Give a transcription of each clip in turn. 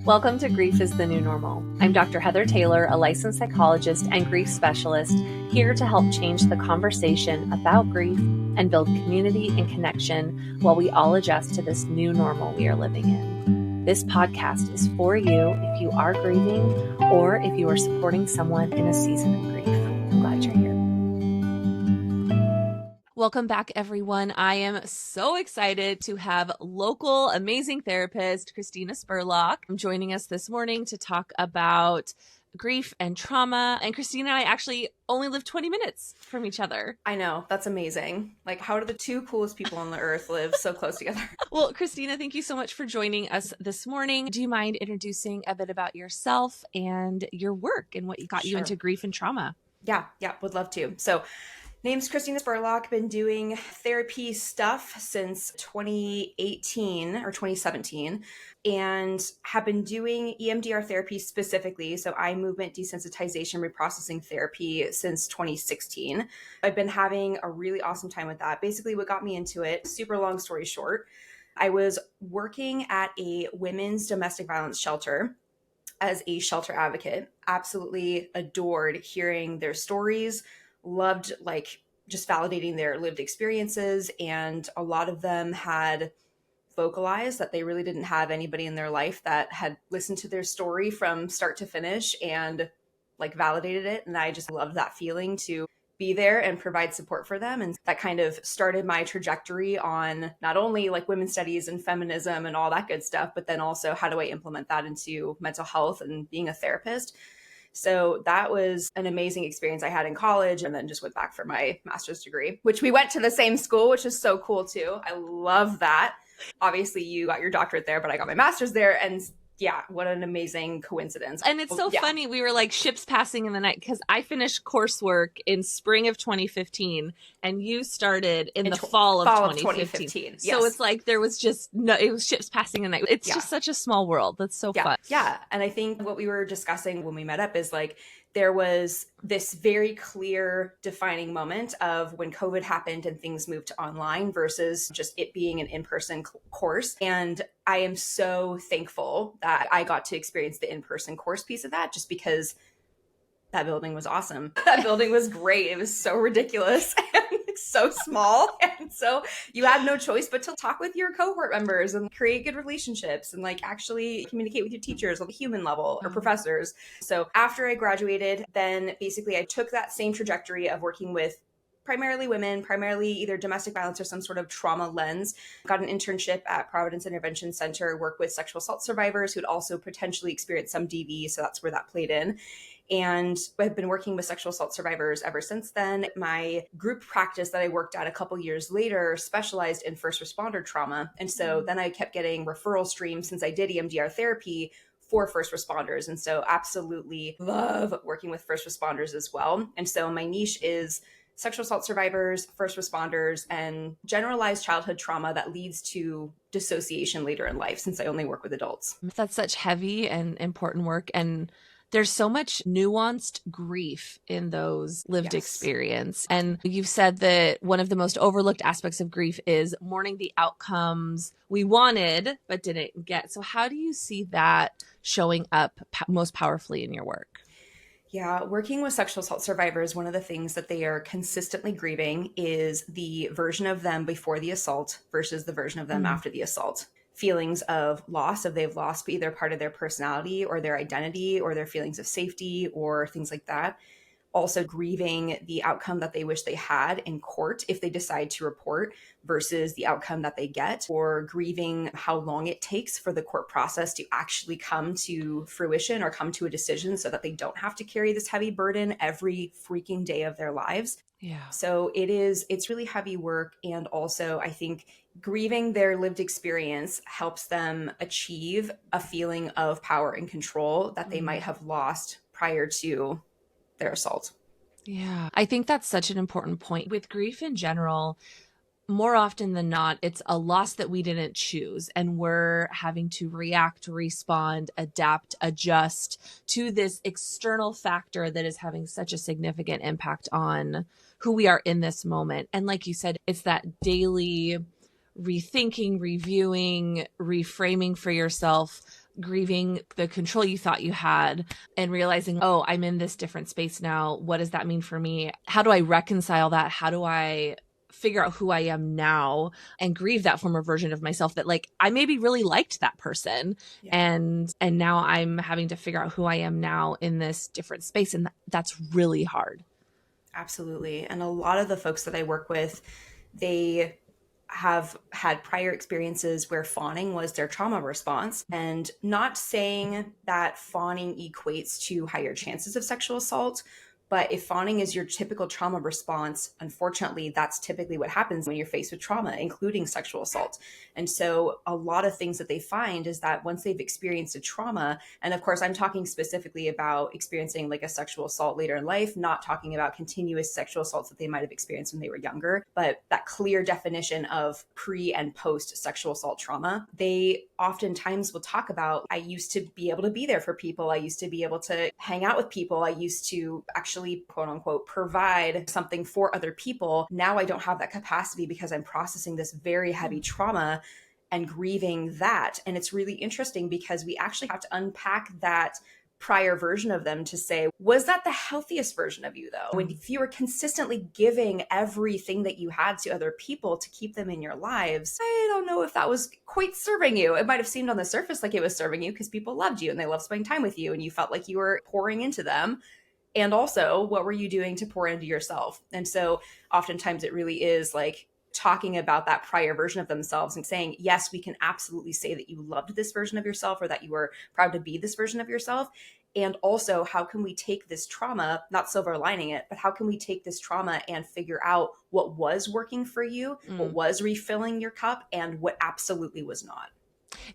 Welcome to Grief is the New Normal. I'm Dr. Heather Taylor, a licensed psychologist and grief specialist, here to help change the conversation about grief and build community and connection while we all adjust to this new normal we are living in. This podcast is for you if you are grieving or if you are supporting someone in a season of grief. I'm glad you're here. Welcome back, everyone. I am so excited to have local amazing therapist Kristina Spurlock joining us this morning to talk about grief and trauma. And Kristina and I actually only live 20 minutes from each other. I know. That's amazing. Like, how do the two coolest people on the earth live so close together? Well, Kristina, thank you so much for joining us this morning. Do you mind introducing a bit about yourself and your work and what got you into grief and trauma? Yeah, would love to. So, name's Kristina Spurlock. Been doing therapy stuff since 2018 or 2017 and have been doing EMDR therapy specifically. So eye movement desensitization reprocessing therapy since 2016. I've been having a really awesome time with that. Basically what got me into it, super long story short, I was working at a women's domestic violence shelter as a shelter advocate. Absolutely adored hearing their stories. Loved just validating their lived experiences. And a lot of them had vocalized that they really didn't have anybody in their life that had listened to their story from start to finish and validated it. And I just loved that feeling to be there and provide support for them. And that kind of started my trajectory on not only women's studies and feminism and all that good stuff, but then also how do I implement that into mental health and being a therapist. So that was an amazing experience I had in college, and then just went back for my master's degree, which we went to the same school, which is so cool too. I love that. Obviously you got your doctorate there, but I got my master's there, and yeah, what an amazing coincidence. And it's so funny. We were like ships passing in the night because I finished coursework in spring of 2015 and you started in the fall of 2015. Yes. So it's like there was just it was ships passing in the night. It's just such a small world. That's so fun. Yeah. And I think what we were discussing when we met up is there was this very clear defining moment of when COVID happened and things moved to online versus just it being an in-person course. And I am so thankful that I got to experience the in-person course piece of that, just because that building was awesome. That building was great. It was so ridiculous and so small. And so you had no choice but to talk with your cohort members and create good relationships and actually communicate with your teachers on the human level or professors. So after I graduated, then basically I took that same trajectory of working with primarily women, primarily either domestic violence or some sort of trauma lens. Got an internship at Providence Intervention Center, worked with sexual assault survivors who'd also potentially experienced some DV. So that's where that played in. And I've been working with sexual assault survivors ever since then. My group practice that I worked at a couple years later specialized in first responder trauma. And so then I kept getting referral streams since I did EMDR therapy for first responders. And so absolutely love working with first responders as well. And so my niche is sexual assault survivors, first responders, and generalized childhood trauma that leads to dissociation later in life, since I only work with adults. That's such heavy and important work. And there's so much nuanced grief in those lived experience. And you've said that one of the most overlooked aspects of grief is mourning the outcomes we wanted but didn't get. So how do you see that showing up most powerfully in your work? Yeah, working with sexual assault survivors, one of the things that they are consistently grieving is the version of them before the assault versus the version of them after the assault. Feelings of loss, if they've lost either part of their personality or their identity or their feelings of safety or things like that. Also grieving the outcome that they wish they had in court if they decide to report versus the outcome that they get, or grieving how long it takes for the court process to actually come to fruition or come to a decision so that they don't have to carry this heavy burden every freaking day of their lives. Yeah. So it's really heavy work. And also I think grieving their lived experience helps them achieve a feeling of power and control that they might have lost prior to their assault. Yeah, I think that's such an important point. With grief in general, more often than not, it's a loss that we didn't choose, and we're having to react, respond, adapt, adjust to this external factor that is having such a significant impact on who we are in this moment. And like you said, it's that daily rethinking, reviewing, reframing for yourself grieving the control you thought you had and realizing, oh, I'm in this different space now. What does that mean for me? How do I reconcile that? How do I figure out who I am now and grieve that former version of myself that like I maybe really liked that person, and now I'm having to figure out who I am now in this different space, and that's really hard. Absolutely. And a lot of the folks that I work with, they have had prior experiences where fawning was their trauma response. And not saying that fawning equates to higher chances of sexual assault, but if fawning is your typical trauma response, unfortunately, that's typically what happens when you're faced with trauma, including sexual assault. And so a lot of things that they find is that once they've experienced a trauma, and of course, I'm talking specifically about experiencing like a sexual assault later in life, not talking about continuous sexual assaults that they might have experienced when they were younger, but that clear definition of pre and post sexual assault trauma, they oftentimes will talk about, I used to be able to be there for people. I used to be able to hang out with people. I used to actually, quote unquote, provide something for other people. Now I don't have that capacity because I'm processing this very heavy trauma and grieving that. And it's really interesting because we actually have to unpack that prior version of them to say, was that the healthiest version of you though? When if you were consistently giving everything that you had to other people to keep them in your lives, I don't know if that was quite serving you. It might have seemed on the surface like it was serving you because people loved you and they loved spending time with you and you felt like you were pouring into them. And also, what were you doing to pour into yourself? And so oftentimes it really is like talking about that prior version of themselves and saying, yes, we can absolutely say that you loved this version of yourself or that you were proud to be this version of yourself. And also, how can we take this trauma, not silver lining it, but how can we take this trauma and figure out what was working for you, what was refilling your cup, and what absolutely was not?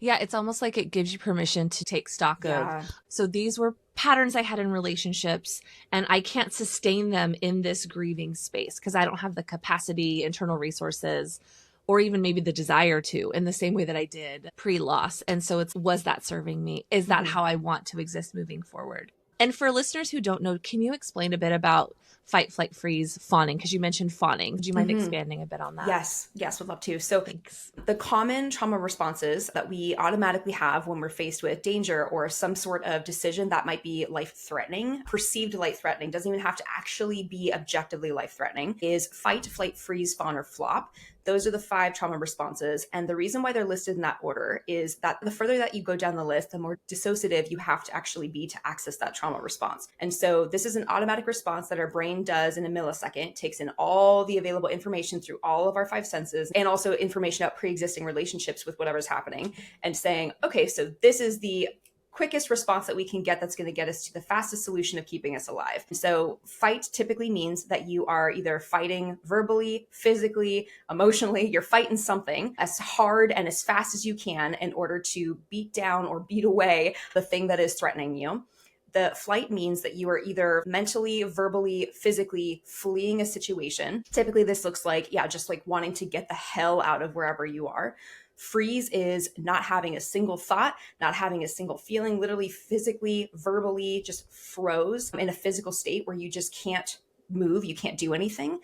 Yeah, it's almost like it gives you permission to take stock of, so these were patterns I had in relationships and I can't sustain them in this grieving space because I don't have the capacity, internal resources, or even maybe the desire to in the same way that I did pre-loss. And so was that serving me? Is that how I want to exist moving forward? And for listeners who don't know, can you explain a bit about fight, flight, freeze, fawning? Because you mentioned fawning. Would you mind expanding a bit on that? Yes, would love to. So thanks. The common trauma responses that we automatically have when we're faced with danger or some sort of decision that might be life-threatening, perceived life-threatening, doesn't even have to actually be objectively life-threatening, is fight, flight, freeze, fawn, or flop. Those are the 5 trauma responses. And the reason why they're listed in that order is that the further that you go down the list, the more dissociative you have to actually be to access that trauma response. And so this is an automatic response that our brain does in a millisecond, takes in all the available information through all of our 5 senses, and also information about pre-existing relationships with whatever's happening, and saying, okay, so this is the quickest response that we can get that's going to get us to the fastest solution of keeping us alive. So fight typically means that you are either fighting verbally, physically, emotionally, you're fighting something as hard and as fast as you can in order to beat down or beat away the thing that is threatening you. The flight means that you are either mentally, verbally, physically fleeing a situation. Typically this looks like, just like wanting to get the hell out of wherever you are. Freeze is not having a single thought, not having a single feeling, literally physically, verbally just froze in a physical state where you just can't move, you can't do anything.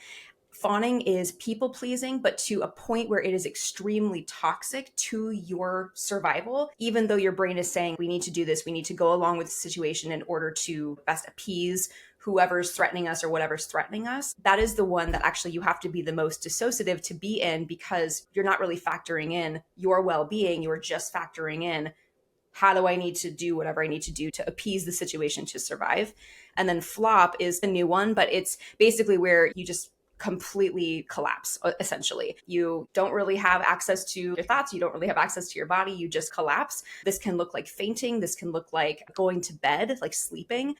Fawning is people pleasing, but to a point where it is extremely toxic to your survival, even though your brain is saying, we need to do this, we need to go along with the situation in order to best appease whoever's threatening us or whatever's threatening us. That is the one that actually you have to be the most dissociative to be in, because you're not really factoring in your well-being. You're just factoring in, how do I need to do whatever I need to do to appease the situation to survive? And then flop is the new one, but it's basically where you just completely collapse, essentially. You don't really have access to your thoughts. You don't really have access to your body. You just collapse. This can look like fainting. This can look like going to bed, like sleeping.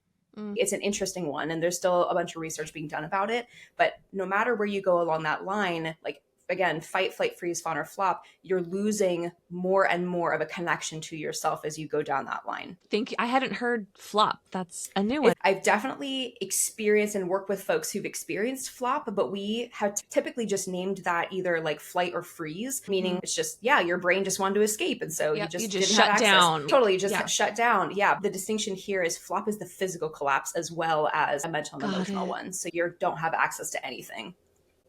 It's an interesting one, and there's still a bunch of research being done about it. But no matter where you go along that line, like, again, fight, flight, freeze, fawn, or flop, you're losing more and more of a connection to yourself as you go down that line. I hadn't heard flop. That's a new one. I've definitely experienced and worked with folks who've experienced flop, but we have typically just named that either like flight or freeze, meaning it's just, your brain just wanted to escape. And so you just didn't shut have access. Down. Totally, you just shut down. Yeah. The distinction here is flop is the physical collapse as well as a mental and emotional one. So you don't have access to anything.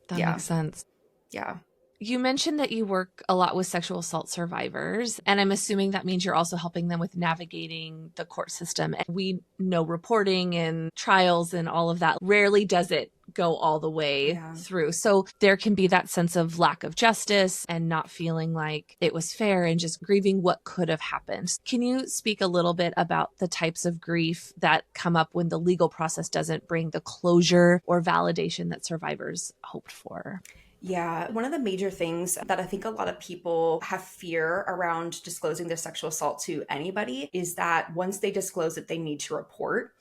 That makes sense. Yeah. You mentioned that you work a lot with sexual assault survivors, and I'm assuming that means you're also helping them with navigating the court system. And we know reporting and trials and all of that rarely does it go all the way through. So there can be that sense of lack of justice and not feeling like it was fair and just grieving what could have happened. Can you speak a little bit about the types of grief that come up when the legal process doesn't bring the closure or validation that survivors hoped for? Yeah, one of the major things that I think a lot of people have fear around disclosing their sexual assault to anybody is that once they disclose it, they need to report.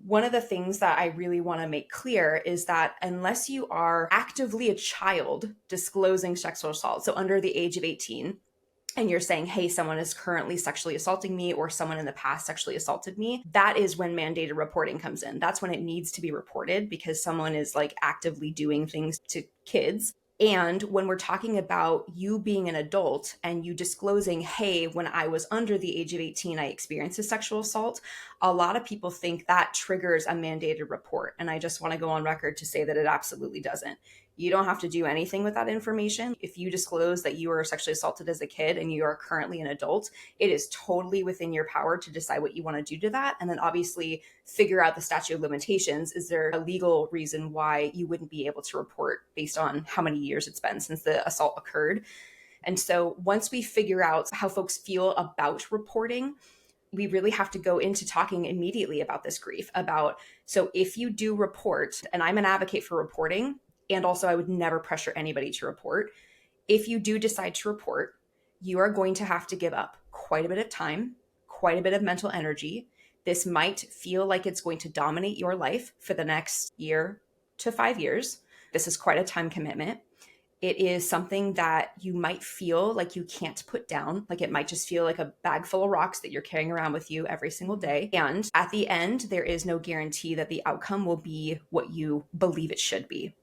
One of the things that I really want to make clear is that unless you are actively a child disclosing sexual assault, so under the age of 18, and you're saying, hey, someone is currently sexually assaulting me or someone in the past sexually assaulted me, that is when mandated reporting comes in. That's when it needs to be reported because someone is like actively doing things to kids. And when we're talking about you being an adult and you disclosing, hey, when I was under the age of 18, I experienced a sexual assault, a lot of people think that triggers a mandated report. And I just want to go on record to say that it absolutely doesn't. You don't have to do anything with that information. If you disclose that you were sexually assaulted as a kid and you are currently an adult, it is totally within your power to decide what you want to do to that. And then obviously figure out the statute of limitations. Is there a legal reason why you wouldn't be able to report based on how many years it's been since the assault occurred? And so once we figure out how folks feel about reporting, we really have to go into talking immediately about this grief so if you do report, and I'm an advocate for reporting, and also I would never pressure anybody to report. If you do decide to report, you are going to have to give up quite a bit of time, quite a bit of mental energy. This might feel like it's going to dominate your life for the next year to 5 years. This is quite a time commitment. It is something that you might feel like you can't put down. Like it might just feel like a bag full of rocks that you're carrying around with you every single day. And at the end, there is no guarantee that the outcome will be what you believe it should be.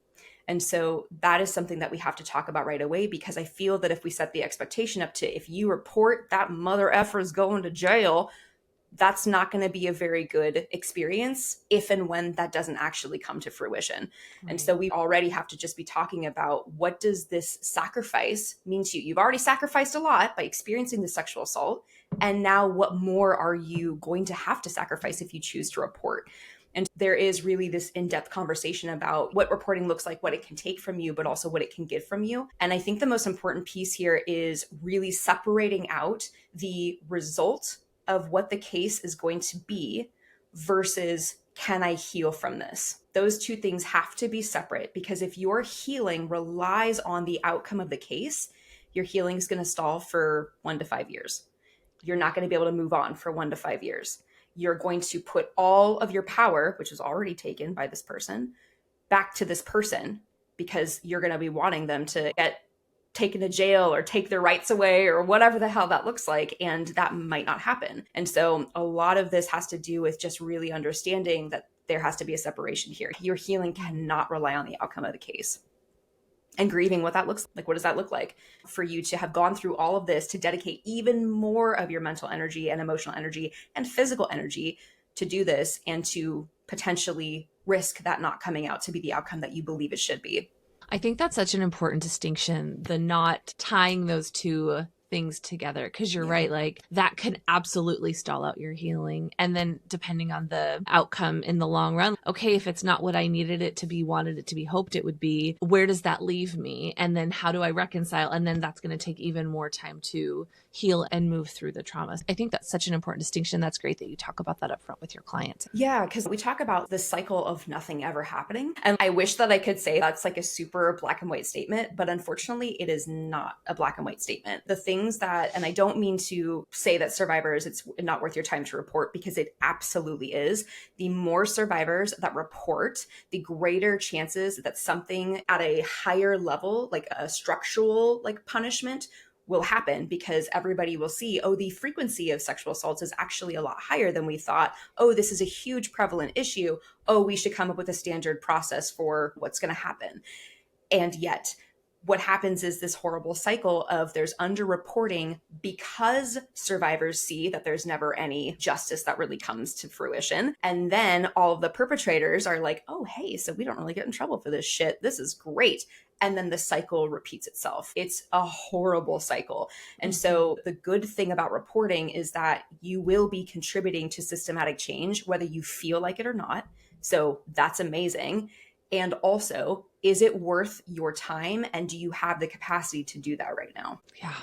And so that is something that we have to talk about right away, because I feel that if we set the expectation up to, if you report, that mother effer is going to jail, that's not going to be a very good experience if and when that doesn't actually come to fruition. Right. And so we already have to just be talking about, what does this sacrifice mean to you? You've already sacrificed a lot by experiencing the sexual assault. And now what more are you going to have to sacrifice if you choose to report? And there is really this in-depth conversation about what reporting looks like, what it can take from you, but also what it can give from you. And I think the most important piece here is really separating out the result of what the case is going to be versus, can I heal from this? Those two things have to be separate, because if your healing relies on the outcome of the case, your healing is going to stall for 1 to 5 years. You're not going to be able to move on for 1 to 5 years. You're going to put all of your power, which is already taken by this person, back to this person, because you're going to be wanting them to get taken to jail or take their rights away or whatever the hell that looks like. And that might not happen. And so a lot of this has to do with just really understanding that there has to be a separation here. Your healing cannot rely on the outcome of the case. And grieving, what that looks like. What does that look like for you to have gone through all of this, to dedicate even more of your mental energy and emotional energy and physical energy to do this, and to potentially risk that not coming out to be the outcome that you believe it should be? I think that's such an important distinction, the not tying those two things together, because you're right, like that can absolutely stall out your healing. And then depending on the outcome in the long run, okay, if it's not what I needed it to be, wanted it to be, hoped it would be, where does that leave me? And then how do I reconcile? And then that's going to take even more time to heal and move through the traumas. I think that's such an important distinction. That's great that you talk about that up front with your clients. Yeah, because we talk about the cycle of nothing ever happening. And I wish that I could say that's like a super black and white statement, but unfortunately it is not a black and white statement. The things that, and I don't mean to say that survivors, it's not worth your time to report, because it absolutely is. The more survivors that report, the greater chances that something at a higher level, like a structural like punishment, will happen, because everybody will see, oh, the frequency of sexual assaults is actually a lot higher than we thought. Oh, this is a huge prevalent issue. Oh, we should come up with a standard process for what's going to happen. And yet what happens is this horrible cycle of there's underreporting, because survivors see that there's never any justice that really comes to fruition. And then all of the perpetrators are like, oh, hey, so we don't really get in trouble for this shit. This is great. and then the cycle repeats itself. It's a horrible cycle. And so the good thing about reporting is that you will be contributing to systematic change, whether you feel like it or not. So that's amazing. And also, is it worth your time? And do you have the capacity to do that right now? Yeah.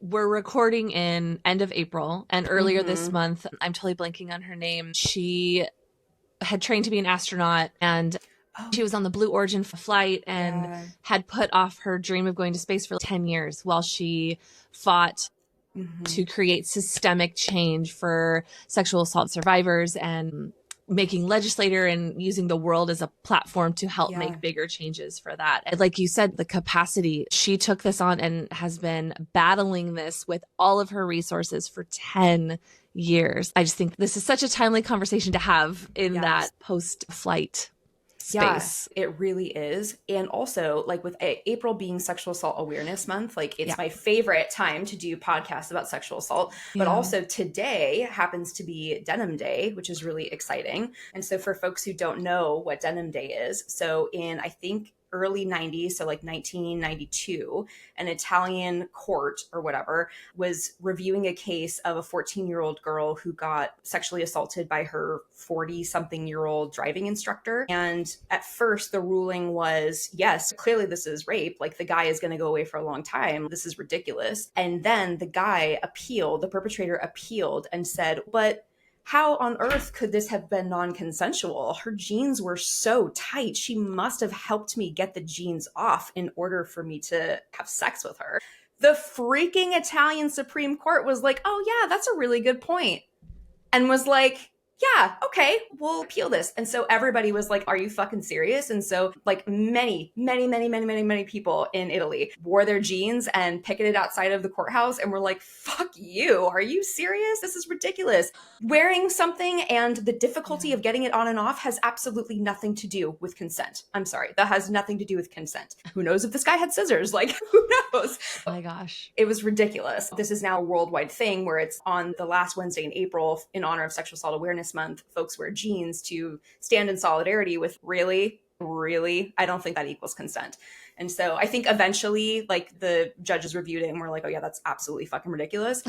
We're recording in end of April, and earlier this month, I'm totally blanking on her name. She had trained to be an astronaut, and she was on the Blue Origin flight and had put off her dream of going to space for 10 years while she fought to create systemic change for sexual assault survivors and making legislator and using the world as a platform to help make bigger changes for that. And like you said, the capacity, she took this on and has been battling this with all of her resources for 10 years. I just think this is such a timely conversation to have in that post-flight space. Yeah, it really is. And also, like with April being Sexual Assault Awareness Month, like it's my favorite time to do podcasts about sexual assault. But also today happens to be Denim Day, which is really exciting. And so for folks who don't know what Denim Day is, so in, I think, early 90s, so like 1992, an Italian court or whatever was reviewing a case of a 14-year-old girl who got sexually assaulted by her 40-something-year-old driving instructor. And at first, the ruling was, yes, clearly this is rape. Like the guy is going to go away for a long time. This is ridiculous. And then the guy appealed, the perpetrator appealed and said, but how on earth could this have been non-consensual? Her jeans were so tight. She must have helped me get the jeans off in order for me to have sex with her. The freaking Italian Supreme Court was like, oh yeah, that's a really good point. And was like, yeah, okay, we'll appeal this. And so everybody was like, are you fucking serious? And so like many people in Italy wore their jeans and picketed outside of the courthouse and were like, fuck you. Are you serious? This is ridiculous. Wearing something and the difficulty of getting it on and off has absolutely nothing to do with consent. I'm sorry. That has nothing to do with consent. Who knows if this guy had scissors? Like, who knows? Oh my gosh. It was ridiculous. This is now a worldwide thing where it's on the last Wednesday in April in honor of Sexual Assault Awareness Month. Folks wear jeans to stand in solidarity with really, I don't think that equals consent. And so I think eventually like the judges reviewed it and were like, oh yeah, that's absolutely fucking ridiculous.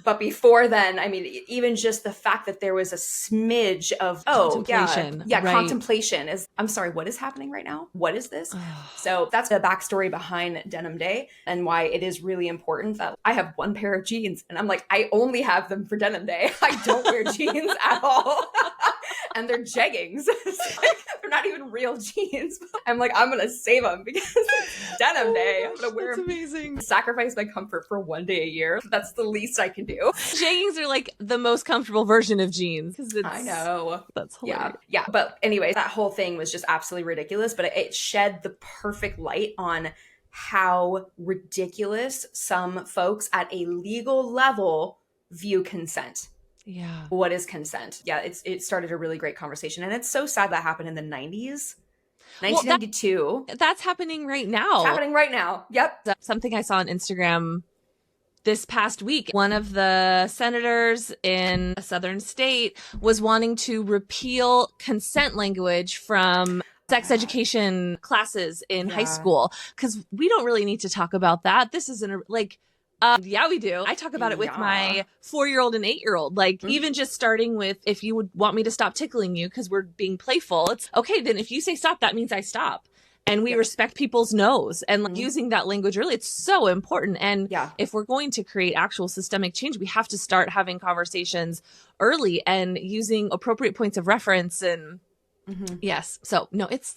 But before then, I mean, even just the fact that there was a smidge of, contemplation. Right. Contemplation is, I'm sorry, what is happening right now? What is this? So that's the backstory behind Denim Day and why it is really important that I have one pair of jeans and I'm like, I only have them for Denim Day. I don't wear jeans at all. And they're jeggings. Like, they're not even real jeans. I'm like, I'm going to save them because it's Denim Day. I'm going to wear them. Amazing. Sacrifice my comfort for one day a year. That's the least I can do. Jeggings are like the most comfortable version of jeans. I know. That's hilarious. Yeah. But anyway, that whole thing was just absolutely ridiculous, but it shed the perfect light on how ridiculous some folks at a legal level view consent. Yeah. What is consent? Yeah, it started a really great conversation. And it's so sad that happened in the 90s. 1992. That's happening right now. It's happening right now. Yep. Something I saw on Instagram this past week, one of the senators in a southern state was wanting to repeal consent language from sex education classes in high school because we don't really need to talk about that. This isn't yeah, we do. I talk about it with my 4-year-old and 8-year-old. Like even just starting with, if you would want me to stop tickling you because we're being playful, it's okay. Then if you say stop, that means I stop. And we respect people's no's and using that language early. It's so important. And if we're going to create actual systemic change, we have to start having conversations early and using appropriate points of reference. And yes, so no, it's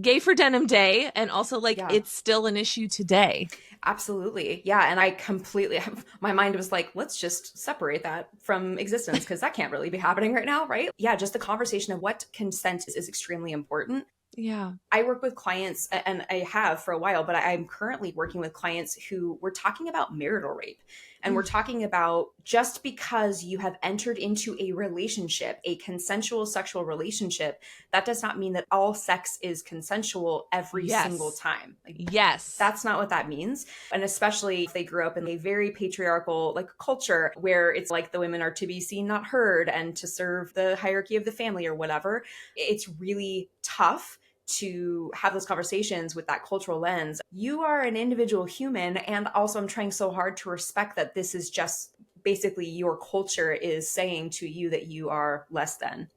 Gay for Denim Day. And also it's still an issue today. Absolutely. Yeah. And I completely, my mind was like, let's just separate that from existence because that can't really be happening right now. Right. Yeah. Just the conversation of what consent is extremely important. Yeah. I work with clients and I have for a while, but I'm currently working with clients who we're talking about marital rape. And we're talking about just because you have entered into a relationship, a consensual sexual relationship, that does not mean that all sex is consensual every single time. That's not what that means. And especially if they grew up in a very patriarchal culture where it's like the women are to be seen, not heard, and to serve the hierarchy of the family or whatever, it's really tough to have those conversations with that cultural lens. You are an individual human. And also I'm trying so hard to respect that this is just basically your culture is saying to you that you are less than.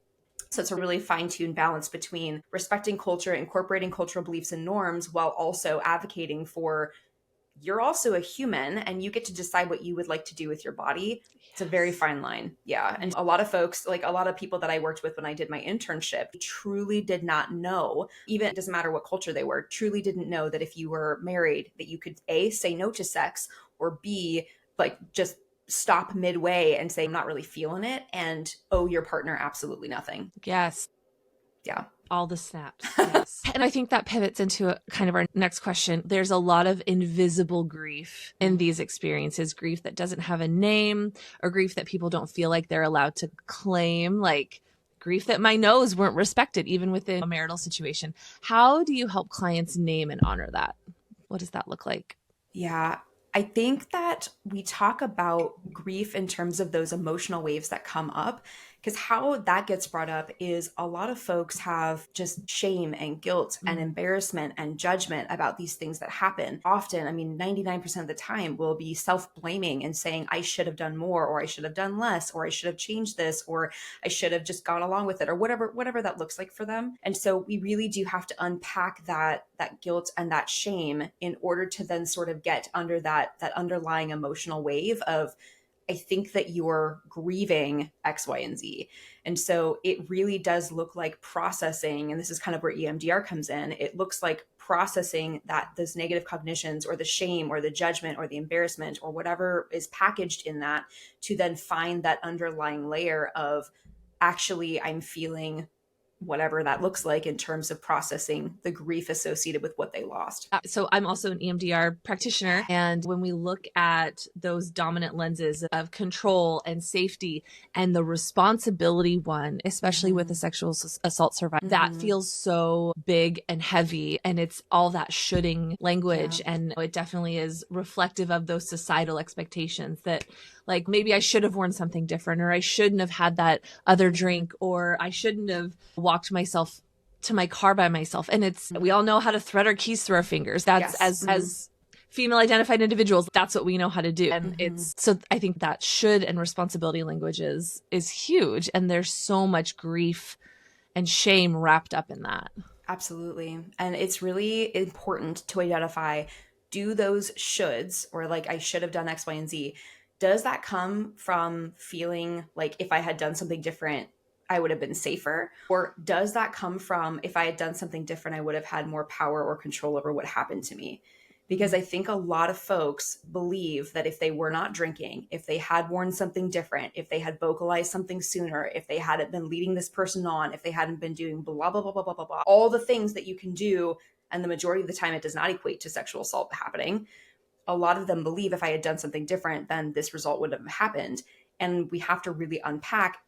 So it's a really fine-tuned balance between respecting culture, incorporating cultural beliefs and norms, while also advocating for you're also a human and you get to decide what you would like to do with your body. It's a very fine line. Yeah. And a lot of folks, like a lot of people that I worked with when I did my internship, truly did not know, even it doesn't matter what culture they were, truly didn't know that if you were married, that you could A, say no to sex, or B, like just stop midway and say, I'm not really feeling it, and owe your partner absolutely nothing. Yes. Yeah. All the snaps. Yes. And I think that pivots into kind of our next question. There's a lot of invisible grief in these experiences, grief that doesn't have a name, or grief that people don't feel like they're allowed to claim, like grief that my no's weren't respected, even within a marital situation. How do you help clients name and honor that? What does that look like? Yeah. I think that we talk about grief in terms of those emotional waves that come up, because how that gets brought up is a lot of folks have just shame and guilt and embarrassment and judgment about these things that happen. Often, 99% of the time will be self-blaming and saying, I should have done more, or I should have done less, or I should have changed this, or I should have just gone along with it, or whatever that looks like for them. And so we really do have to unpack that guilt and that shame in order to then sort of get under that underlying emotional wave of, I think that you're grieving X, Y, and Z. And so it really does look like processing, and this is kind of where EMDR comes in. It looks like processing those negative cognitions, or the shame, or the judgment, or the embarrassment, or whatever is packaged in that, to then find that underlying layer of, actually, I'm feeling whatever that looks like in terms of processing the grief associated with what they lost. So I'm also an EMDR practitioner. And when we look at those dominant lenses of control and safety and the responsibility one, especially with a sexual assault survivor, that feels so big and heavy. And it's all that shoulding language. Yeah. And it definitely is reflective of those societal expectations that, like, maybe I should have worn something different, or I shouldn't have had that other drink, or I shouldn't have walked myself to my car by myself. And we all know how to thread our keys through our fingers. That's as female identified individuals, that's what we know how to do. And so I think that should and responsibility language is huge. And there's so much grief and shame wrapped up in that. Absolutely. And it's really important to identify, do those shoulds, or like, I should have done X, Y, and Z, does that come from feeling like if I had done something different, I would have been safer? Or does that come from, if I had done something different, I would have had more power or control over what happened to me? Because I think a lot of folks believe that if they were not drinking, if they had worn something different, if they had vocalized something sooner, if they hadn't been leading this person on, if they hadn't been doing blah, blah, blah, blah, blah, blah, blah, all the things that you can do, and the majority of the time it does not equate to sexual assault happening. A lot of them believe if I had done something different, then this result would have happened. And we have to really unpack,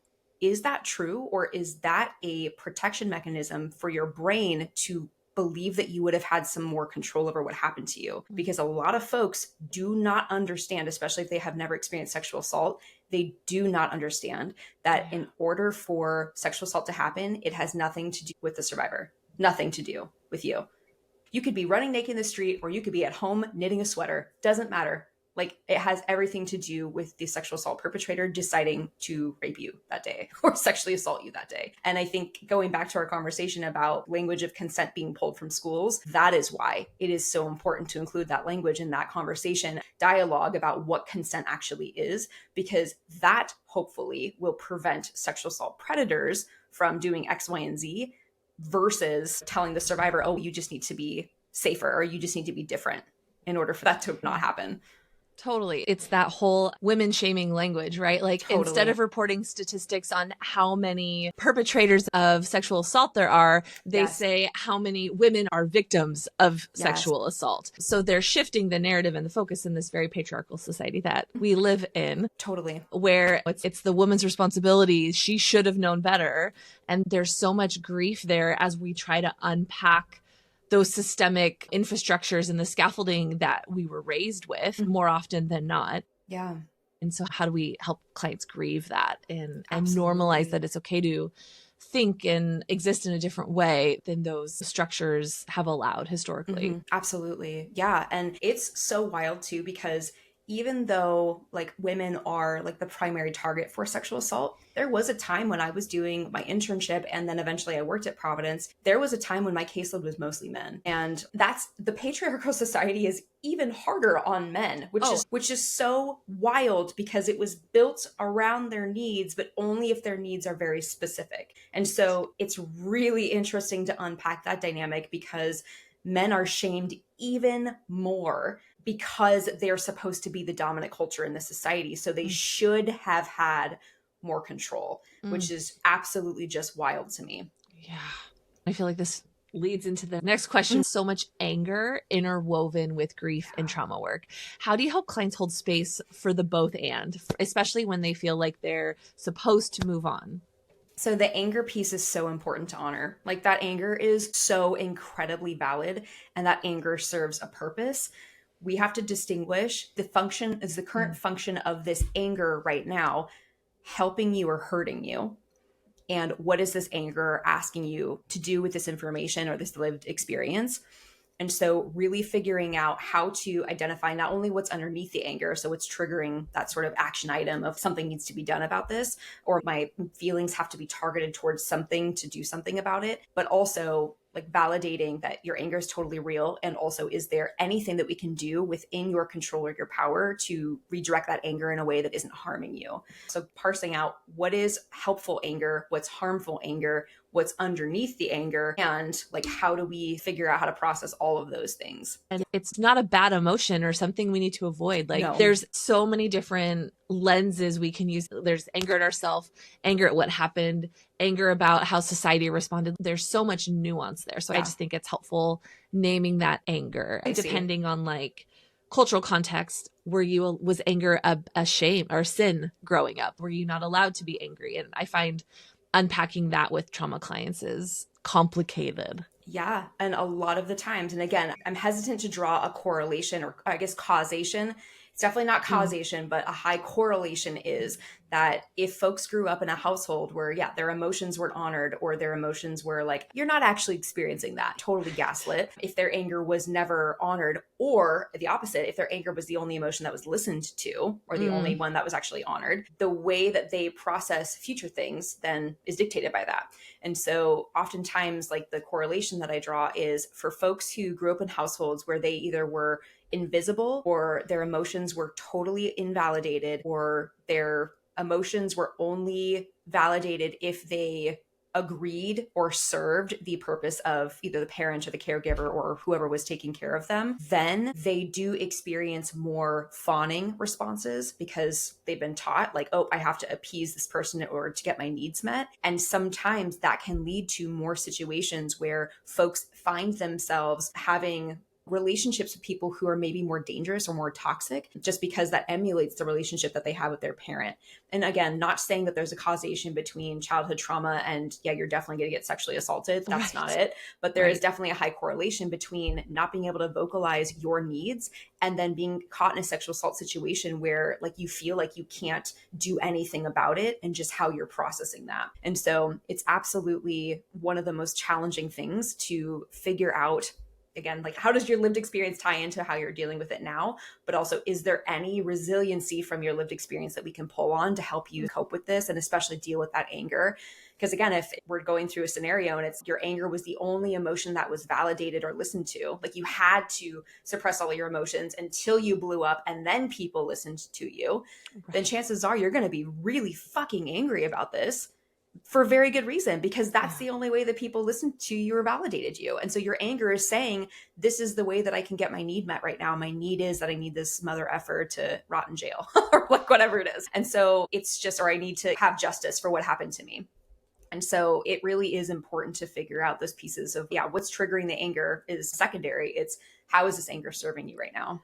is that true? Or is that a protection mechanism for your brain to believe that you would have had some more control over what happened to you? Because a lot of folks do not understand, especially if they have never experienced sexual assault, they do not understand that in order for sexual assault to happen, it has nothing to do with the survivor, nothing to do with you. You could be running naked in the street, or you could be at home knitting a sweater. Doesn't matter. Like, it has everything to do with the sexual assault perpetrator deciding to rape you that day or sexually assault you that day. And I think going back to our conversation about language of consent being pulled from schools, that is why it is so important to include that language in that conversation, dialogue about what consent actually is, because that hopefully will prevent sexual assault predators from doing X, Y, and Z, versus telling the survivor, oh, you just need to be safer, or you just need to be different in order for that to not happen. Totally. It's that whole women shaming language, right? Like, Totally. Instead of reporting statistics on how many perpetrators of sexual assault there are, they say how many women are victims of sexual assault. So they're shifting the narrative and the focus in this very patriarchal society that we live in. Totally. Where it's the woman's responsibility. She should have known better. And there's so much grief there as we try to unpack those systemic infrastructures and the scaffolding that we were raised with more often than not. Yeah. And so how do we help clients grieve that and normalize that it's okay to think and exist in a different way than those structures have allowed historically. Absolutely. Yeah. And it's so wild too, because even though like women are like the primary target for sexual assault, there was a time when I was doing my internship and then eventually I worked at Providence. There was a time when my caseload was mostly men. And that's the patriarchal society is even harder on men, which is so wild because it was built around their needs, but only if their needs are very specific. And so it's really interesting to unpack that dynamic because men are shamed even more because they're supposed to be the dominant culture in the society. So they should have had more control, which is absolutely just wild to me. Yeah. I feel like this leads into the next question. So much anger interwoven with grief and trauma work. How do you help clients hold space for the both and, especially when they feel like they're supposed to move on? So the anger piece is so important to honor. Like that anger is so incredibly valid and that anger serves a purpose. We have to distinguish the function is the current function of this anger right now helping you or hurting you. And what is this anger asking you to do with this information or this lived experience? And so really figuring out how to identify not only what's underneath the anger, so what's triggering that sort of action item of something needs to be done about this, or my feelings have to be targeted towards something to do something about it, but also like validating that your anger is totally real. And also, is there anything that we can do within your control or your power to redirect that anger in a way that isn't harming you? So parsing out what is helpful anger, what's harmful anger, what's underneath the anger, and like how do we figure out how to process all of those things. And it's not a bad emotion or something we need to avoid. Like there's so many different lenses we can use. There's anger at ourselves, anger at what happened, anger about how society responded. There's so much nuance there. So I just think it's helpful naming that anger depending on like cultural context. Was anger a shame or a sin growing up? Were you not allowed to be angry? And I find unpacking that with trauma clients is complicated. Yeah. And a lot of the times, and again, I'm hesitant to draw a correlation or I guess causation. It's definitely not causation, but a high correlation is that if folks grew up in a household where, their emotions weren't honored or their emotions were like, you're not actually experiencing that, totally gaslit. If their anger was never honored, or the opposite, if their anger was the only emotion that was listened to or the only one that was actually honored, the way that they process future things then is dictated by that. And so oftentimes like the correlation that I draw is for folks who grew up in households where they either were invisible or their emotions were totally invalidated or their emotions were only validated if they agreed or served the purpose of either the parent or the caregiver or whoever was taking care of them, then they do experience more fawning responses because they've been taught like, oh, I have to appease this person in order to get my needs met. And sometimes that can lead to more situations where folks find themselves having relationships with people who are maybe more dangerous or more toxic just because that emulates the relationship that they have with their parent. And again, not saying that there's a causation between childhood trauma and you're definitely going to get sexually assaulted. That's not it. But there is definitely a high correlation between not being able to vocalize your needs and then being caught in a sexual assault situation where like you feel like you can't do anything about it and just how you're processing that. And so it's absolutely one of the most challenging things to figure out. Again, like how does your lived experience tie into how you're dealing with it now? But also, is there any resiliency from your lived experience that we can pull on to help you cope with this and especially deal with that anger? Because again, if we're going through a scenario and it's your anger was the only emotion that was validated or listened to, like you had to suppress all of your emotions until you blew up and then people listened to you, then chances are you're going to be really fucking angry about this. For very good reason, because that's the only way that people listened to you or validated you. And so your anger is saying, this is the way that I can get my need met right now. My need is that I need this mother effer to rot in jail or like whatever it is. And so it's just, or I need to have justice for what happened to me. And so it really is important to figure out those pieces of, what's triggering the anger is secondary. It's how is this anger serving you right now?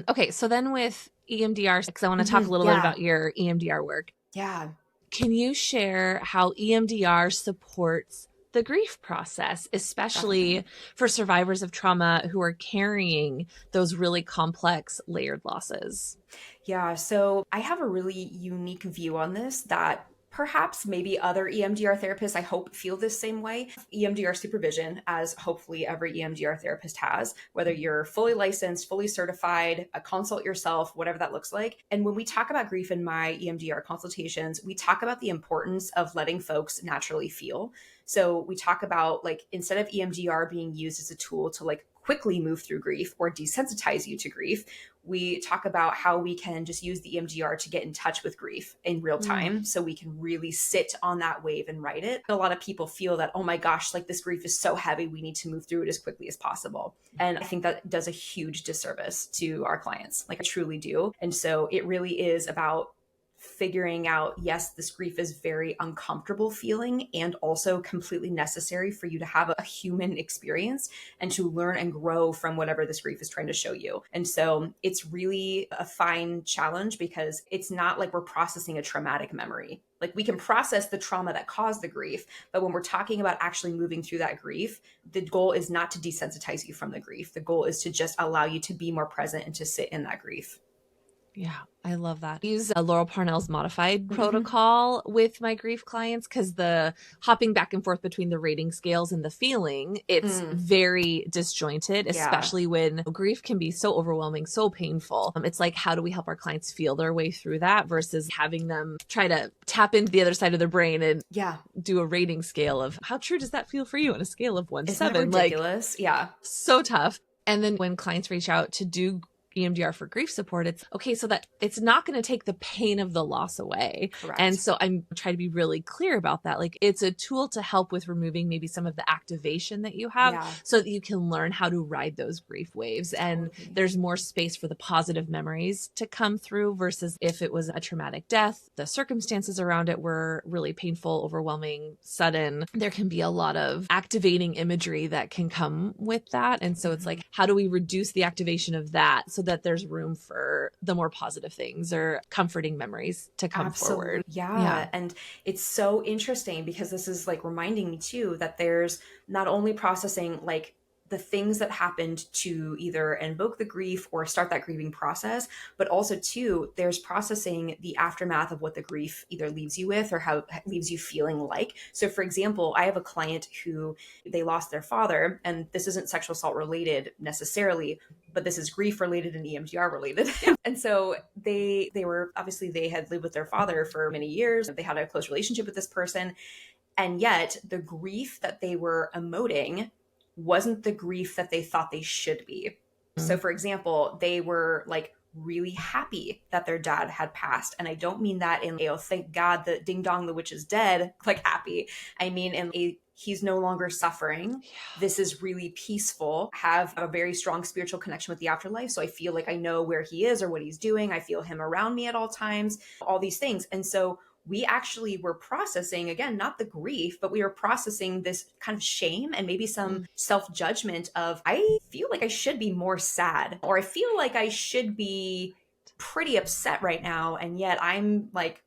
Okay. So then with EMDR, because I want to talk a little bit about your EMDR work. Yeah. Can you share how EMDR supports the grief process, especially for survivors of trauma who are carrying those really complex layered losses? Yeah. So I have a really unique view on this that Perhaps maybe other EMDR therapists, I hope, feel this same way. EMDR supervision, as hopefully every EMDR therapist has, whether you're fully licensed, fully certified, a consult yourself, whatever that looks like. And when we talk about grief in my EMDR consultations, we talk about the importance of letting folks naturally feel. So we talk about, like, instead of EMDR being used as a tool to like quickly move through grief or desensitize you to grief, we talk about how we can just use the EMDR to get in touch with grief in real time, so we can really sit on that wave and ride it. A lot of people feel that, oh my gosh, like this grief is so heavy, we need to move through it as quickly as possible. And I think that does a huge disservice to our clients. Like, I truly do. And so it really is about figuring out, yes, this grief is very uncomfortable feeling and also completely necessary for you to have a human experience and to learn and grow from whatever this grief is trying to show you. And so it's really a fine challenge, because it's not like we're processing a traumatic memory. Like, we can process the trauma that caused the grief, but when we're talking about actually moving through that grief, the goal is not to desensitize you from the grief. The goal is to just allow you to be more present and to sit in that grief. Yeah, I love that. I use Laurel Parnell's modified protocol with my grief clients, because the hopping back and forth between the rating scales and the feeling, it's very disjointed, especially when grief can be so overwhelming, so painful. It's like, how do we help our clients feel their way through that versus having them try to tap into the other side of their brain and do a rating scale of how true does that feel for you on a scale of 1 to 7? Isn't that ridiculous? Like, so tough. And then when clients reach out to do EMDR for grief support, it's okay, so that it's not going to take the pain of the loss away. Correct. And so I'm trying to be really clear about that. Like, it's a tool to help with removing maybe some of the activation that you have so that you can learn how to ride those grief waves. And there's more space for the positive memories to come through versus if it was a traumatic death, the circumstances around it were really painful, overwhelming, sudden. There can be a lot of activating imagery that can come with that. And so it's like, how do we reduce the activation of that so that there's room for the more positive things or comforting memories to come forward. Yeah. And it's so interesting, because this is like reminding me too that there's not only processing like the things that happened to either invoke the grief or start that grieving process, but also too, there's processing the aftermath of what the grief either leaves you with or how it leaves you feeling like. So for example, I have a client who they lost their father, and this isn't sexual assault related necessarily, but this is grief related and EMDR related. And so they were, obviously they had lived with their father for many years. They had a close relationship with this person. And yet the grief that they were emoting wasn't the grief that they thought they should be. So for example, they were like really happy that their dad had passed. And I don't mean that in a, oh, thank God the ding dong, the witch is dead, like happy. I mean in a, he's no longer suffering. This is really peaceful. Have a very strong spiritual connection with the afterlife. So I feel like I know where he is or what he's doing. I feel him around me at all times, all these things. And so we actually were processing, again, not the grief, but we were processing this kind of shame and maybe some self-judgment of, I feel like I should be more sad, or I feel like I should be pretty upset right now. And yet I'm like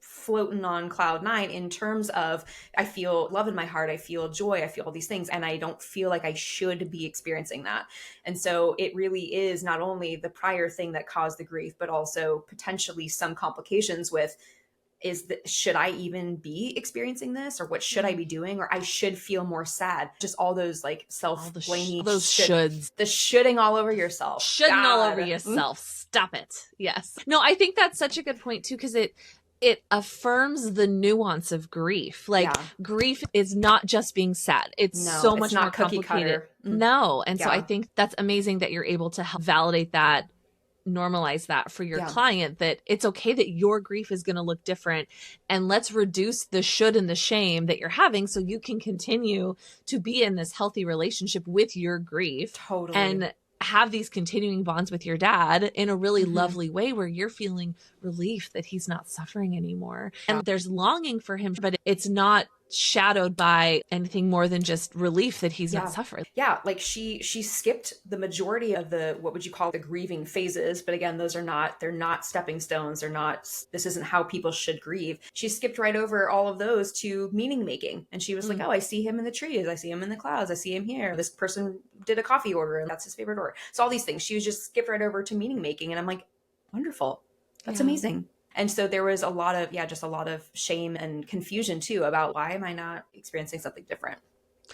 floating on cloud 9 in terms of, I feel love in my heart, I feel joy, I feel all these things, and I don't feel like I should be experiencing that. And so it really is not only the prior thing that caused the grief, but also potentially some complications with, is that, should I even be experiencing this, or what should I be doing, or I should feel more sad. Just all those like self-blaming, those shoulds, the shoulding all over yourself, shoulding all over yourself. Stop it. Yes. No, I think that's such a good point too, because it affirms the nuance of grief. Like grief is not just being sad. It's so much more complicated. No. And so I think that's amazing that you're able to help validate that, normalize that for your client, that it's okay that your grief is going to look different, and let's reduce the should and the shame that you're having so you can continue to be in this healthy relationship with your grief and have these continuing bonds with your dad in a really lovely way where you're feeling relief that he's not suffering anymore. And there's longing for him, but it's not shadowed by anything more than just relief that he's not suffering. Yeah, like she skipped the majority of the, what would you call the grieving phases, but again, those are not, they're not stepping stones, they're not, this isn't how people should grieve. She skipped right over all of those to meaning making. And she was like, oh, I see him in the trees, I see him in the clouds, I see him here. This person did a coffee order and that's his favorite order. So all these things, she was just skipped right over to meaning making. And I'm like, wonderful. That's amazing. And so there was a lot of, just a lot of shame and confusion too about why am I not experiencing something different?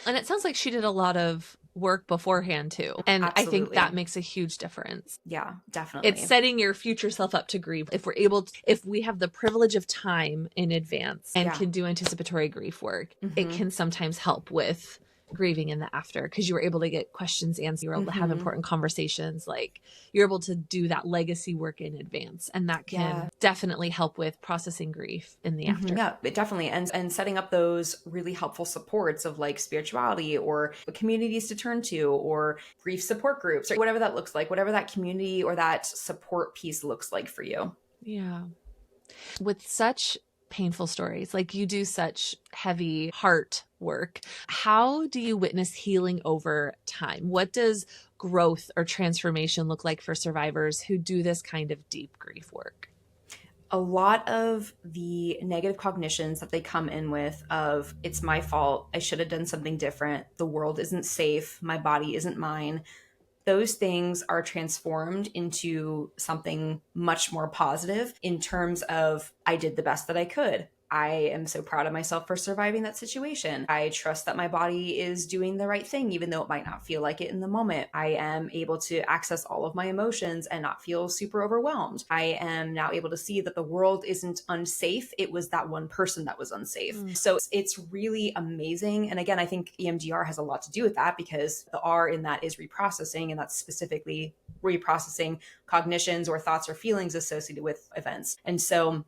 And it sounds like she did a lot of work beforehand too. And Absolutely. I think that makes a huge difference. Yeah, definitely. It's setting your future self up to grieve. If we have the privilege of time in advance and can do anticipatory grief work, it can sometimes help with grieving in the after, because you were able to get questions answered, you were able to have important conversations, like you're able to do that legacy work in advance, and that can definitely help with processing grief in the after. Yeah, it definitely. And setting up those really helpful supports of like spirituality or communities to turn to or grief support groups or whatever that looks like, whatever that community or that support piece looks like for you. Yeah. With such painful stories, like you do such heavy heart work, how do you witness healing over time? What does growth or transformation look like for survivors who do this kind of deep grief work? A lot of the negative cognitions that they come in with of it's my fault, I should have done something different, the world isn't safe, my body isn't mine, those things are transformed into something much more positive in terms of I did the best that I could. I am so proud of myself for surviving that situation. I trust that my body is doing the right thing, even though it might not feel like it in the moment. I am able to access all of my emotions and not feel super overwhelmed. I am now able to see that the world isn't unsafe. It was that one person that was unsafe. So it's really amazing. And again, I think EMDR has a lot to do with that, because the R in that is reprocessing, and that's specifically reprocessing cognitions or thoughts or feelings associated with events. And so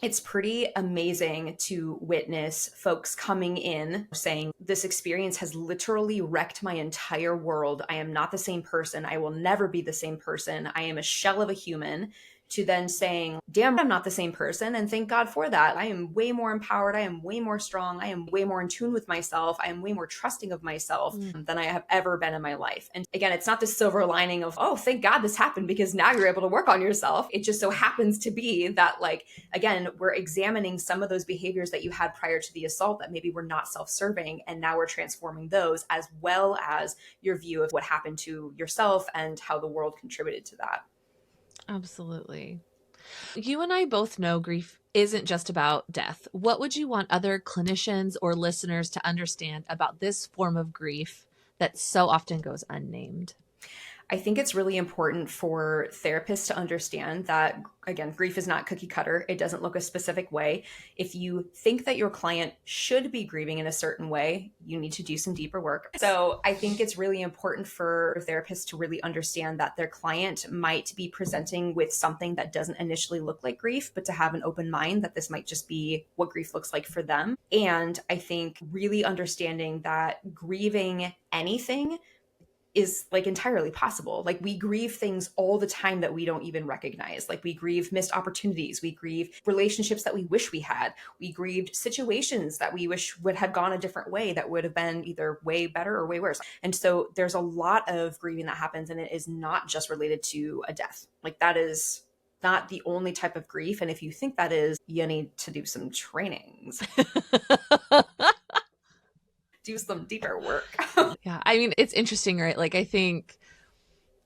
it's pretty amazing to witness folks coming in saying, this experience has literally wrecked my entire world. I am not the same person. I will never be the same person. I am a shell of a human. To then saying, damn, I'm not the same person. And thank God for that. I am way more empowered. I am way more strong. I am way more in tune with myself. I am way more trusting of myself than I have ever been in my life. And again, it's not this silver lining of, oh, thank God this happened because now you're able to work on yourself. It just so happens to be that, like, again, we're examining some of those behaviors that you had prior to the assault that maybe were not self-serving. And now we're transforming those, as well as your view of what happened to yourself and how the world contributed to that. Absolutely. You and I both know grief isn't just about death. What would you want other clinicians or listeners to understand about this form of grief that so often goes unnamed? I think it's really important for therapists to understand that, again, grief is not cookie cutter. It doesn't look a specific way. If you think that your client should be grieving in a certain way, you need to do some deeper work. So I think it's really important for therapists to really understand that their client might be presenting with something that doesn't initially look like grief, but to have an open mind that this might just be what grief looks like for them. And I think really understanding that grieving anything is like entirely possible. Like, we grieve things all the time that we don't even recognize. Like, we grieve missed opportunities. We grieve relationships that we wish we had. We grieved situations that we wish would have gone a different way that would have been either way better or way worse. And so there's a lot of grieving that happens, and it is not just related to a death. Like, that is not the only type of grief. And if you think that is, you need to do some trainings. Do some deeper work. Yeah. I mean, it's interesting, right? Like, I think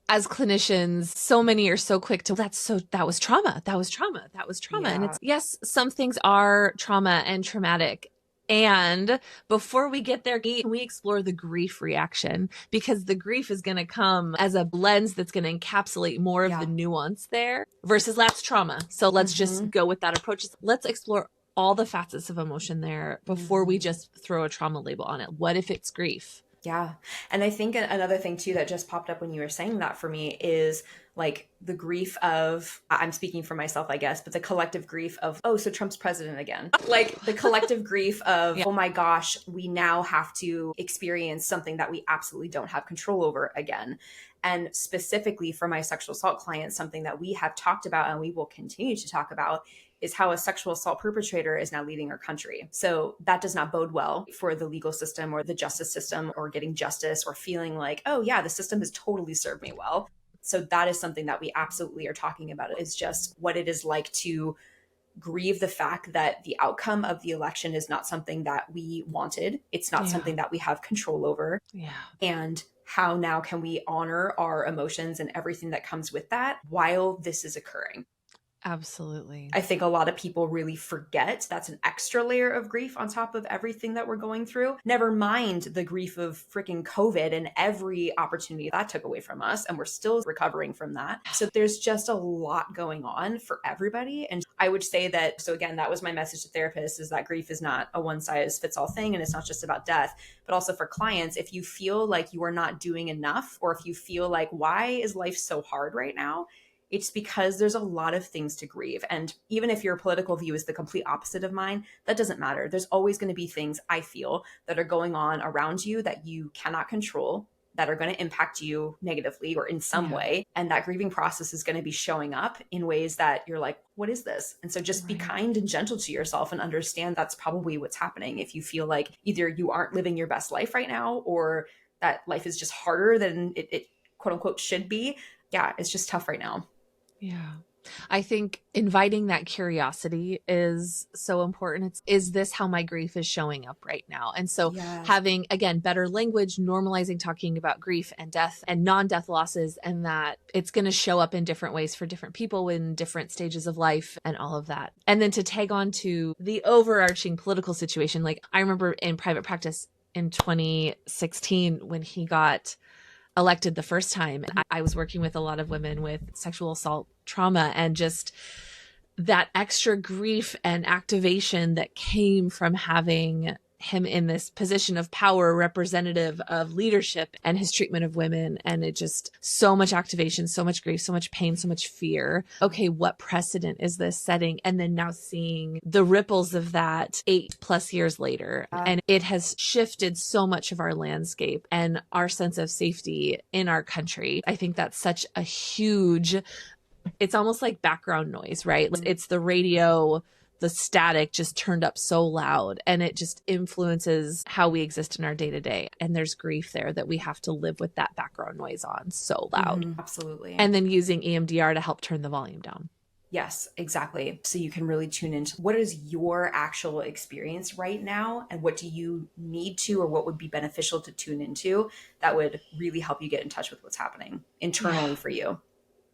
as clinicians, so many are so quick to, that was trauma. That was trauma. That was trauma. Yeah. And it's, yes, some things are trauma and traumatic. And before we get there, can we explore the grief reaction? Because the grief is going to come as a lens that's going to encapsulate more of the nuance there versus that's trauma. So let's just go with that approach. Let's explore all the facets of emotion there before we just throw a trauma label on it. What if it's grief? Yeah. And I think another thing too that just popped up when you were saying that for me is like the grief of, I'm speaking for myself, I guess, but the collective grief of, oh, so Trump's president again. Like the collective grief of, oh my gosh, we now have to experience something that we absolutely don't have control over again. And specifically for my sexual assault clients, something that we have talked about and we will continue to talk about is how a sexual assault perpetrator is now leaving our country. So that does not bode well for the legal system or the justice system or getting justice or feeling like, oh yeah, the system has totally served me well. So that is something that we absolutely are talking about, is just what it is like to grieve the fact that the outcome of the election is not something that we wanted. It's not something that we have control over. Yeah. And how now can we honor our emotions and everything that comes with that while this is occurring? Absolutely. I think a lot of people really forget that's an extra layer of grief on top of everything that we're going through. Never mind the grief of freaking COVID and every opportunity that took away from us. And we're still recovering from that. So there's just a lot going on for everybody. And I would say that, so again, that was my message to therapists, is that grief is not a one size fits all thing. And it's not just about death, but also for clients. If you feel like you are not doing enough, or if you feel like, why is life so hard right now? It's because there's a lot of things to grieve. And even if your political view is the complete opposite of mine, that doesn't matter. There's always going to be things, I feel, that are going on around you that you cannot control, that are going to impact you negatively or in some way. And that grieving process is going to be showing up in ways that you're like, what is this? And so just be kind and gentle to yourself and understand that's probably what's happening. If you feel like either you aren't living your best life right now, or that life is just harder than it quote unquote should be. Yeah, it's just tough right now. Yeah. I think inviting that curiosity is so important. Is this how my grief is showing up right now? And so having, again, better language, normalizing talking about grief and death and non-death losses, and that it's going to show up in different ways for different people in different stages of life and all of that. And then to tag on to the overarching political situation. Like I remember in private practice in 2016 when he got elected the first time, I was working with a lot of women with sexual assault trauma, and just that extra grief and activation that came from having him in this position of power, representative of leadership, and his treatment of women. And it just, so much activation, so much grief, so much pain, so much fear. Okay, what precedent is this setting? And then now seeing the ripples of that 8+ years later. And it has shifted so much of our landscape and our sense of safety in our country. I think that's such a huge, it's almost like background noise, right? It's the radio, the static just turned up so loud, and it just influences how we exist in our day to day. And there's grief there that we have to live with that background noise on so loud. Absolutely. And then using EMDR to help turn the volume down. Yes, exactly. So you can really tune into what is your actual experience right now, and what do you need to, or what would be beneficial to tune into that would really help you get in touch with what's happening internally for you.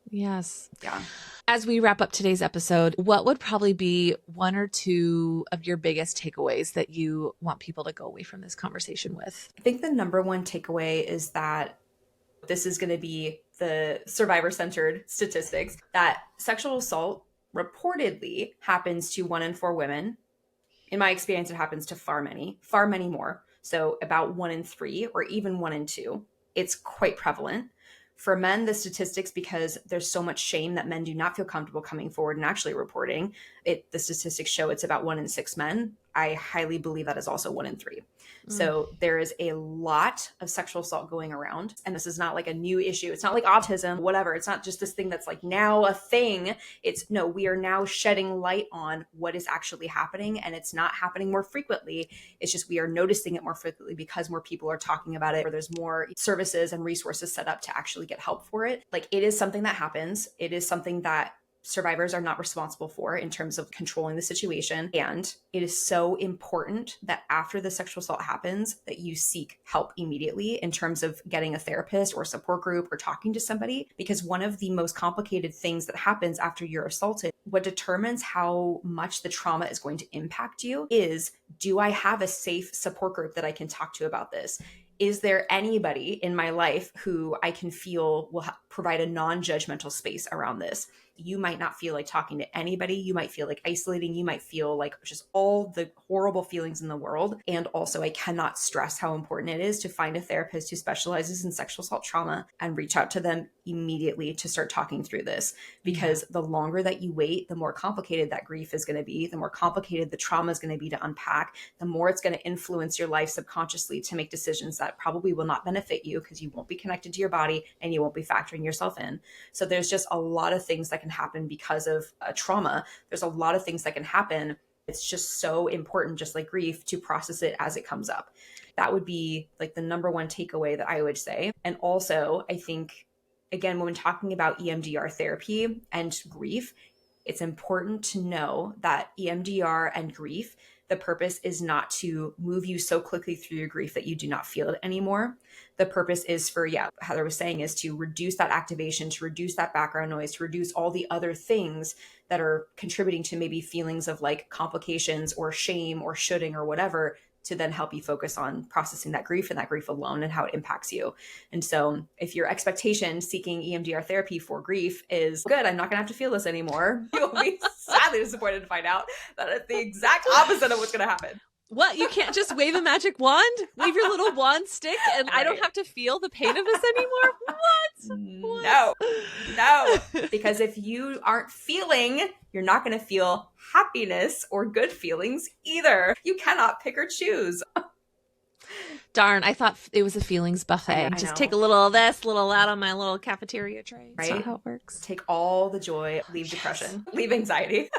Yes. Yeah. As we wrap up today's episode, what would probably be one or two of your biggest takeaways that you want people to go away from this conversation with? I think the number one takeaway is that this is going to be the survivor-centered statistics, that sexual assault reportedly happens to 1 in 4 women. In my experience, it happens to far many more. So about 1 in 3, or even 1 in 2. It's quite prevalent. For men, the statistics, because there's so much shame that men do not feel comfortable coming forward and actually reporting it, the statistics show it's about 1 in 6 men. I highly believe that is also 1 in 3. So there is a lot of sexual assault going around. And this is not like a new issue. It's not like autism, whatever. It's not just this thing that's like now a thing. It's no, we are now shedding light on what is actually happening. And it's not happening more frequently. It's just we are noticing it more frequently because more people are talking about it, or there's more services and resources set up to actually get help for it. Like, it is something that happens. It is something that survivors are not responsible for in terms of controlling the situation. And it is so important that after the sexual assault happens, that you seek help immediately in terms of getting a therapist or a support group or talking to somebody, because one of the most complicated things that happens after you're assaulted, what determines how much the trauma is going to impact you is, do I have a safe support group that I can talk to about this? Is there anybody in my life who I can feel will provide a non-judgmental space around this? You might not feel like talking to anybody. You might feel like isolating. You might feel like just all the horrible feelings in the world. And also, I cannot stress how important it is to find a therapist who specializes in sexual assault trauma and reach out to them immediately to start talking through this. Because the longer that you wait, the more complicated that grief is going to be, the more complicated the trauma is going to be to unpack, the more it's going to influence your life subconsciously to make decisions that probably will not benefit you, because you won't be connected to your body and you won't be factoring yourself in. So there's just a lot of things that can happen because of trauma. There's a lot of things that can happen. It's just so important, just like grief, to process it as it comes up. That would be like the number one takeaway that I would say. And also, I think, again, when talking about EMDR therapy and grief, it's important to know that EMDR and grief the purpose is not to move you so quickly through your grief that you do not feel it anymore. The purpose is for, Heather was saying, is to reduce that activation, to reduce that background noise, to reduce all the other things that are contributing to maybe feelings of like complications or shame or shoulding or whatever, to then help you focus on processing that grief and that grief alone and how it impacts you. And so if your expectation seeking EMDR therapy for grief is good, I'm not going to have to feel this anymore, you'll be sadly disappointed to find out that it's the exact opposite of what's going to happen. What? You can't just wave a magic wand? Wave your little wand stick and I don't have to feel the pain of this anymore? What? No. Because if you aren't feeling, you're not going to feel happiness or good feelings either. You cannot pick or choose. Darn, I thought it was a feelings buffet. Just take a little of this, little that on my little cafeteria tray. That's not how it works. Take all the joy, leave depression, leave anxiety.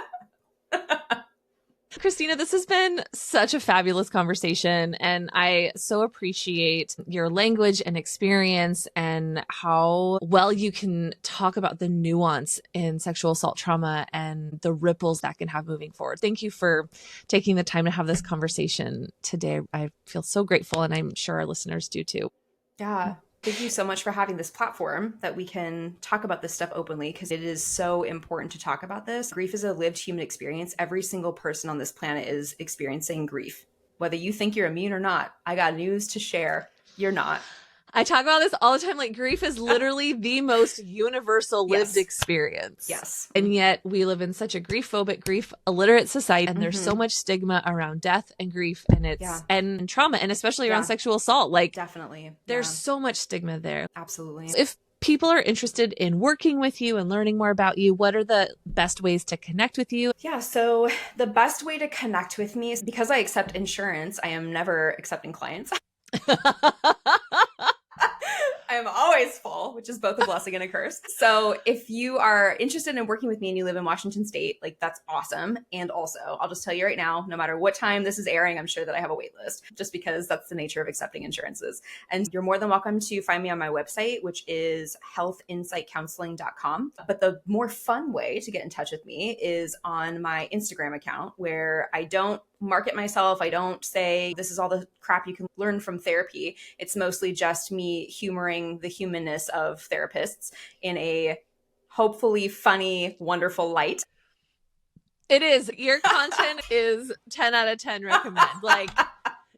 Kristina, this has been such a fabulous conversation, and I so appreciate your language and experience and how well you can talk about the nuance in sexual assault trauma and the ripples that can have moving forward. Thank you for taking the time to have this conversation today. I feel so grateful, and I'm sure our listeners do too. Yeah. Thank you so much for having this platform that we can talk about this stuff openly, because it is so important to talk about this. Grief is a lived human experience. Every single person on this planet is experiencing grief. Whether you think you're immune or not, I got news to share. You're not. I talk about this all the time. Like, grief is literally the most universal lived experience. Yes. And yet we live in such a grief-phobic, grief-illiterate society. And there's so much stigma around death and grief and and trauma, and especially around sexual assault. Like, definitely. There's so much stigma there. Absolutely. So if people are interested in working with you and learning more about you, what are the best ways to connect with you? Yeah, so the best way to connect with me is, because I accept insurance, I am never accepting clients. I am always full, which is both a blessing and a curse. So if you are interested in working with me and you live in Washington State, like, that's awesome. And also, I'll just tell you right now, no matter what time this is airing, I'm sure that I have a wait list, just because that's the nature of accepting insurances. And you're more than welcome to find me on my website, which is healthinsightcounseling.com. But the more fun way to get in touch with me is on my Instagram account, where I don't market myself. I don't say this is all the crap you can learn from therapy. It's mostly just me humoring the humanness of therapists in a hopefully funny, wonderful light. It is. Your content is 10 out of 10 recommend. Like,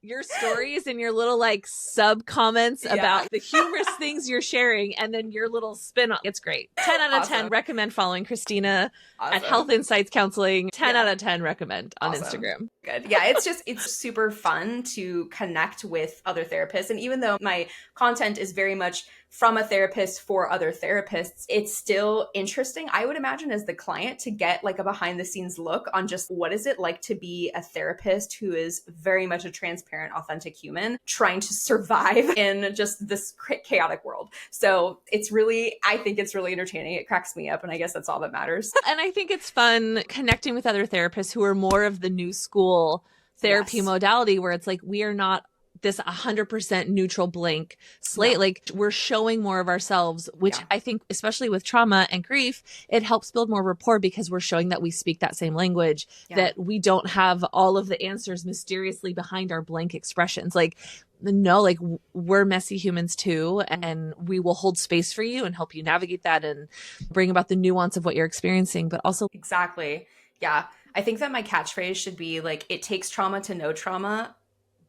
your stories and your little like sub comments about the humorous things you're sharing, and then your little spin on. It's great. 10 out of 10 recommend following Kristina at Health Insights Counseling. 10 out of 10 recommend on Instagram. Good. Yeah, it's super fun to connect with other therapists. And even though my content is very much from a therapist for other therapists, it's still interesting, I would imagine, as the client, to get like a behind the scenes look on just what is it like to be a therapist who is very much a transparent, authentic human trying to survive in just this chaotic world. So I think it's really entertaining. It cracks me up. And I guess that's all that matters. And I think it's fun connecting with other therapists who are more of the new school therapy modality, where it's like, we are not this 100% neutral blank slate. Like, we're showing more of ourselves, which I think, especially with trauma and grief, it helps build more rapport, because we're showing that we speak that same language, that we don't have all of the answers mysteriously behind our blank expressions. Like, no, like, we're messy humans too, and we will hold space for you and help you navigate that and bring about the nuance of what you're experiencing, but also. Exactly. Yeah. I think that my catchphrase should be like, it takes trauma to know trauma,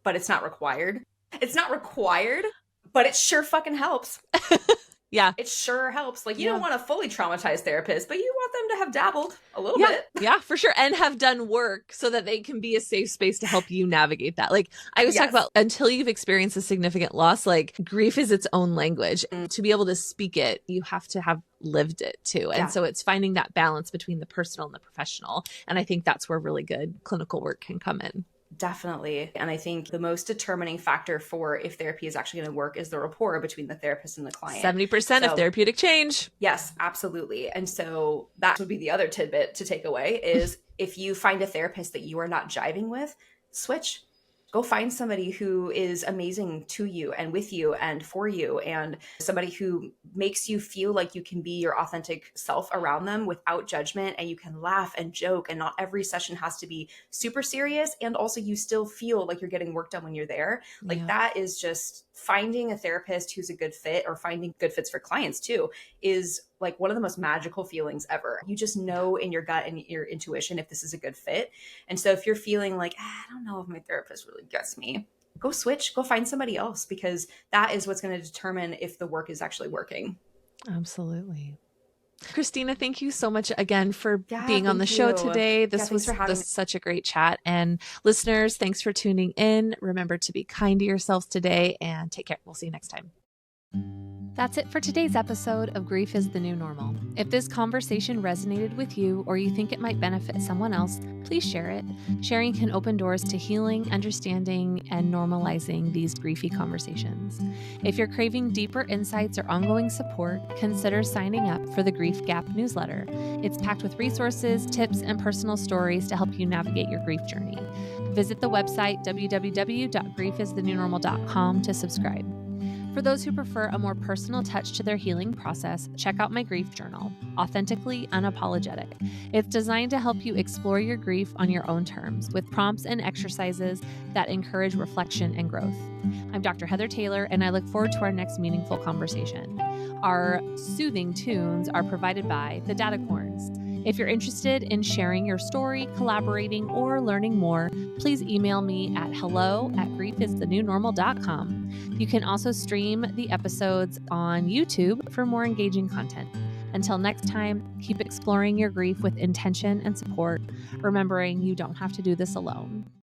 but it's not required. It's not required, but it sure fucking helps. Yeah. It sure helps. Like, you don't want a fully traumatized therapist, but you want them to have dabbled a little bit. Yeah, for sure. And have done work so that they can be a safe space to help you navigate that. Like, I always talk about, until you've experienced a significant loss, like, grief is its own language. To be able to speak it, you have to have lived it too. And so it's finding that balance between the personal and the professional. And I think that's where really good clinical work can come in. Definitely. And I think the most determining factor for if therapy is actually going to work is the rapport between the therapist and the client. 70% of therapeutic change. Yes, absolutely. And so that would be the other tidbit to take away is if you find a therapist that you are not jiving with, switch Go find somebody who is amazing to you and with you and for you, and somebody who makes you feel like you can be your authentic self around them without judgment, and you can laugh and joke, and not every session has to be super serious, and also you still feel like you're getting work done when you're there. Like Yeah. that is just finding a therapist who's a good fit, or finding good fits for clients too, is like one of the most magical feelings ever. You just know in your gut and your intuition if this is a good fit. And so if you're feeling like, I don't know if my therapist really gets me, go switch, go find somebody else, because that is what's going to determine if the work is actually working. Absolutely. Kristina, thank you so much again for Yeah, being on the thank show you. today. Thanks for having me. Such a great chat. And listeners, thanks for tuning in. Remember to be kind to yourselves today and take care. We'll see you next time. That's it for today's episode of Grief is the New Normal. If this conversation resonated with you or you think it might benefit someone else, please share it. Sharing can open doors to healing, understanding, and normalizing these griefy conversations. If you're craving deeper insights or ongoing support, consider signing up for the Grief Gap newsletter. It's packed with resources, tips, and personal stories to help you navigate your grief journey. Visit the website www.griefisthenewnormal.com to subscribe. For those who prefer a more personal touch to their healing process, check out my grief journal, Authentically Unapologetic. It's designed to help you explore your grief on your own terms, with prompts and exercises that encourage reflection and growth. I'm Dr. Heather Taylor, and I look forward to our next meaningful conversation. Our soothing tunes are provided by the Datacorns. If you're interested in sharing your story, collaborating, or learning more, please email me at hello@griefisthenewnormal.com. You can also stream the episodes on YouTube for more engaging content. Until next time, keep exploring your grief with intention and support, remembering you don't have to do this alone.